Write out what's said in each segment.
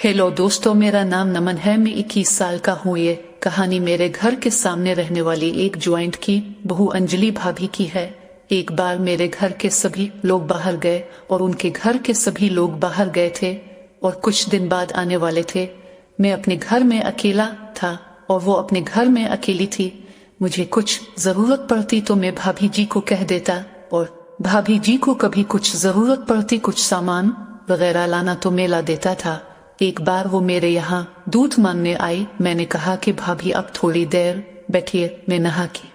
Hello दोस्तों, मेरा नाम नमन है। मैं 21 साल का हूँ। ये कहानी मेरे घर के सामने रहने वाली एक ज्वाइंट की बहू अंजलि भाभी की है। एक बार मेरे घर के सभी लोग बाहर गए और उनके घर के सभी लोग बाहर गए थे और कुछ दिन बाद आने वाले थे। मैं अपने घर में अकेला था और वो अपने घर में अकेली थी। मुझे कुछ जरूरत पड़ती तो मैं भाभी जी को कह देता और भाभी जी को कभी कुछ जरूरत पड़ती, कुछ सामान वगैरह लाना तो मैं ला देता था। एक बार वो मेरे यहाँ दूध मांगने आई। मैंने कहा कि भाभी अब थोड़ी देर बैठिए, मैं नहा के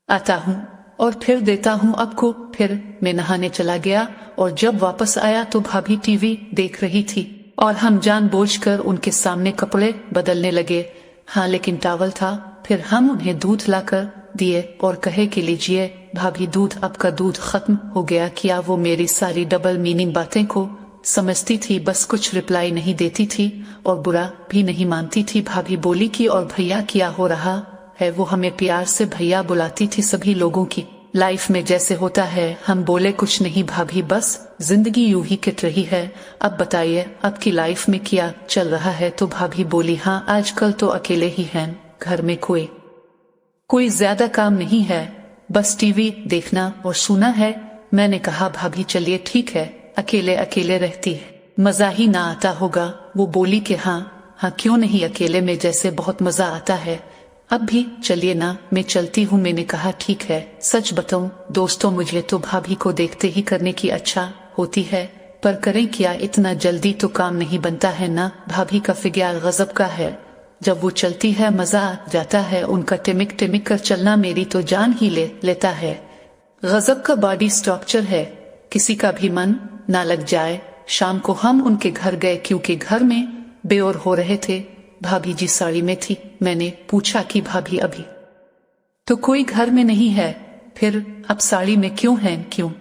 आता हूँ और फिर देता हूँ आपको। फिर मैं नहाने चला गया और जब वापस आया तो भाभी टीवी देख रही थी और हम जानबूझकर उनके सामने कपड़े बदलने लगे। हाँ, लेकिन टॉवल था। फिर हम उन्हें दूध लाकर दिए और कहे कि लीजिए भाभी दूध, आपका दूध खत्म हो गया। क्या वो मेरी सारी डबल मीनिंग बातें को समझती थी? बस कुछ रिप्लाई नहीं देती थी और बुरा भी नहीं मानती थी। भाभी बोली कि और भैया क्या हो रहा है? वो हमें प्यार से भैया बुलाती थी। सभी लोगों की लाइफ में जैसे होता है। हम बोले कुछ नहीं भाभी, बस जिंदगी यूं ही कट रही है। अब बताइए आपकी लाइफ में क्या चल रहा है? तो भाभी बोली हाँ, आजकल तो अकेले ही हैं, घर में कोई ज्यादा काम नहीं है, बस टीवी देखना और सुना है। मैंने कहा भाभी चलिए ठीक है, अकेले अकेले रहती है, मजा ही ना आता होगा। वो बोली कि हाँ क्यों नहीं, अकेले में जैसे बहुत मजा आता है। अब भी चलिए ना, मैं चलती हूँ। मैंने कहा ठीक है। सच बताऊं दोस्तों, मुझे तो भाभी को देखते ही करने की अच्छा होती है, पर करें क्या, इतना जल्दी तो काम नहीं बनता है ना। भाभी का फिगर गजब का है, जब वो चलती है मजा आ जाता है। उनका टिमिक टिमिक कर चलना मेरी तो जान ही लेता है। गजब का बॉडी स्ट्रक्चर है, किसी का भी मन ना लग जाए। शाम को हम उनके घर गए क्योंकि घर में बेओर हो रहे थे। भाभी जी साड़ी में थी। मैंने पूछा कि भाभी अभी तो कोई घर में नहीं है, फिर अब साड़ी में क्यों हैं? क्यों?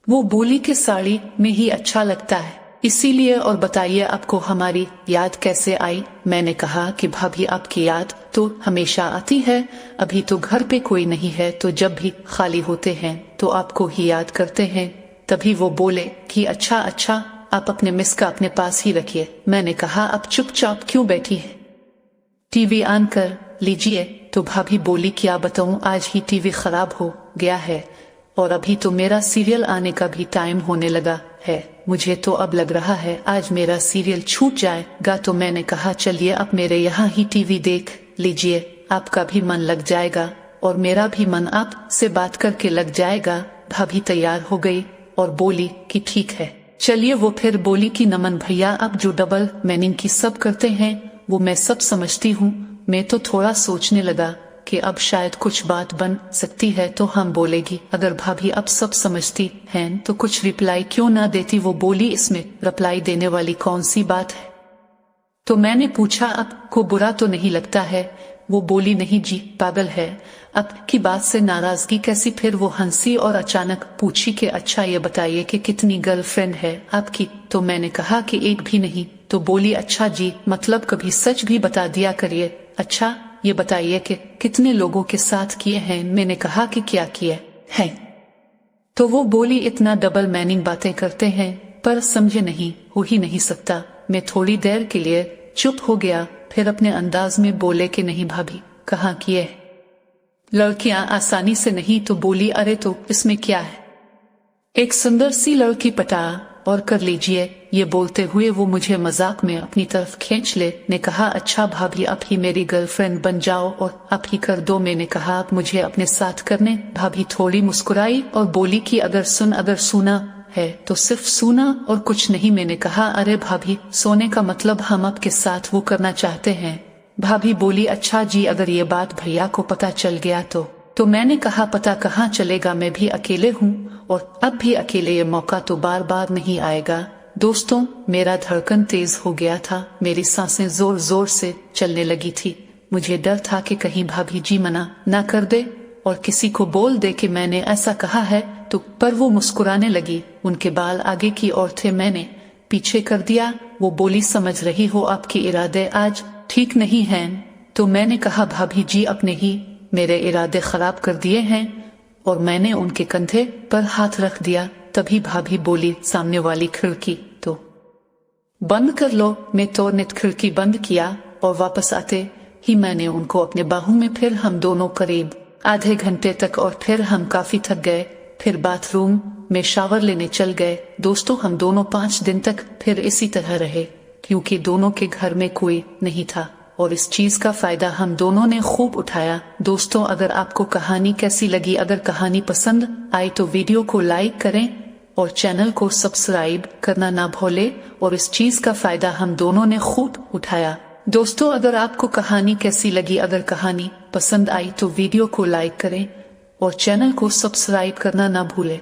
वो बोली कि साड़ी में ही अच्छा लगता है इसीलिए। और बताइए आपको हमारी याद कैसे आई? मैंने कहा कि भाभी आपकी याद तो हमेशा आती है, अभी तो घर पे कोई नहीं है तो जब भी खाली होते हैं तो आपको ही याद करते हैं। तभी वो बोले कि अच्छा आप अपने मिस का अपने पास ही रखिए। मैंने कहा अब चुपचाप क्यों बैठी है, टीवी ऑन कर लीजिए। तो भाभी बोली क्या बताऊं, आज ही टीवी खराब हो गया है और अभी तो मेरा सीरियल आने का भी टाइम होने लगा है। मुझे तो अब लग रहा है आज मेरा सीरियल छूट जाएगा। तो मैंने कहा चलिए अब मेरे यहाँ ही टीवी देख लीजिए, आपका भी मन लग जाएगा और मेरा भी मन आप से बात करके लग जाएगा। भाभी तैयार हो गई और बोली कि ठीक है चलिए। वो फिर बोली कि नमन भैया, आप जो डबल मीनिंग की सब करते हैं वो मैं सब समझती हूँ। मैं तो थोड़ा सोचने लगा कि अब शायद कुछ बात बन सकती है। तो हम बोलेगी अगर भाभी अब सब समझती हैं तो कुछ रिप्लाई क्यों ना देती? वो बोली इसमें रिप्लाई देने वाली कौन सी बात है? तो मैंने पूछा आपको बुरा तो नहीं लगता है? वो बोली नहीं जी, पागल है, आपकी बात से नाराजगी कैसी? फिर वो हंसी और अचानक पूछी कि अच्छा ये बताइए कि कितनी गर्लफ्रेंड है आपकी? तो मैंने कहा कि एक भी नहीं। तो बोली अच्छा जी, मतलब कभी सच भी बता दिया करिए। अच्छा ये बताइए कि कितने लोगों के साथ किए हैं? मैंने कहा कि क्या किए हैं? तो वो बोली इतना डबल मीनिंग बातें करते हैं पर समझे नहीं, हो ही नहीं सकता। मैं थोड़ी देर के लिए चुप हो गया, फिर अपने अंदाज में बोले कि नहीं भाभी, कहाँ किए लड़कियां आसानी से नहीं? तो बोली अरे तो इसमें क्या है, एक सुंदर सी लड़की पटा और कर लीजिए। ये बोलते हुए वो मुझे मजाक में अपनी तरफ खींच ले। ने कहा अच्छा भाभी आप ही मेरी गर्लफ्रेंड बन जाओ और आप ही कर दो। मैंने कहा आप मुझे अपने साथ करने? भाभी थोड़ी मुस्कुराई और बोली कि अगर सुना है तो सिर्फ सुना और कुछ नहीं। मैंने कहा अरे भाभी, सोने का मतलब हम आपके साथ वो करना चाहते हैं। भाभी बोली अच्छा जी, अगर ये बात भैया को पता चल गया तो मैंने कहा पता कहाँ चलेगा, मैं भी अकेले हूँ और अब भी अकेले, ये मौका तो बार बार नहीं आएगा। दोस्तों मेरा धड़कन तेज हो गया था, मेरी सांसें जोर जोर से चलने लगी थी। मुझे डर था कि कहीं भाभी जी मना ना कर दे और किसी को बोल दे कि मैंने ऐसा कहा है तो। पर वो मुस्कुराने लगी, उनके बाल आगे की ओर थे, मैंने पीछे कर दिया। वो बोली समझ रही हो आपके इरादे आज ठीक नहीं हैं? तो मैंने कहा भाभी जी अपने ही मेरे इरादे खराब कर दिए हैं और मैंने उनके कंधे पर हाथ रख दिया। तभी भाभी बोली सामने वाली खिड़की तो बंद कर लो। मैं तो नेट खिड़की बंद किया और वापस आते ही मैंने उनको अपने बाहों में, फिर हम दोनों करीब आधे घंटे तक, और फिर हम काफी थक गए। फिर बाथरूम में शावर लेने चल गए। दोस्तों हम दोनों 5 दिन तक फिर इसी तरह रहे, क्योंकि दोनों के घर में कोई नहीं था और इस चीज का फायदा हम दोनों ने खूब उठाया। दोस्तों अगर आपको कहानी कैसी लगी, अगर कहानी पसंद आई तो वीडियो को लाइक करें और चैनल को सब्सक्राइब करना ना भूले, और इस चीज का फायदा हम दोनों ने खूब उठाया। दोस्तों अगर आपको कहानी कैसी लगी, अगर कहानी पसंद आई तो वीडियो को लाइक करें और चैनल को सब्सक्राइब करना ना भूलें।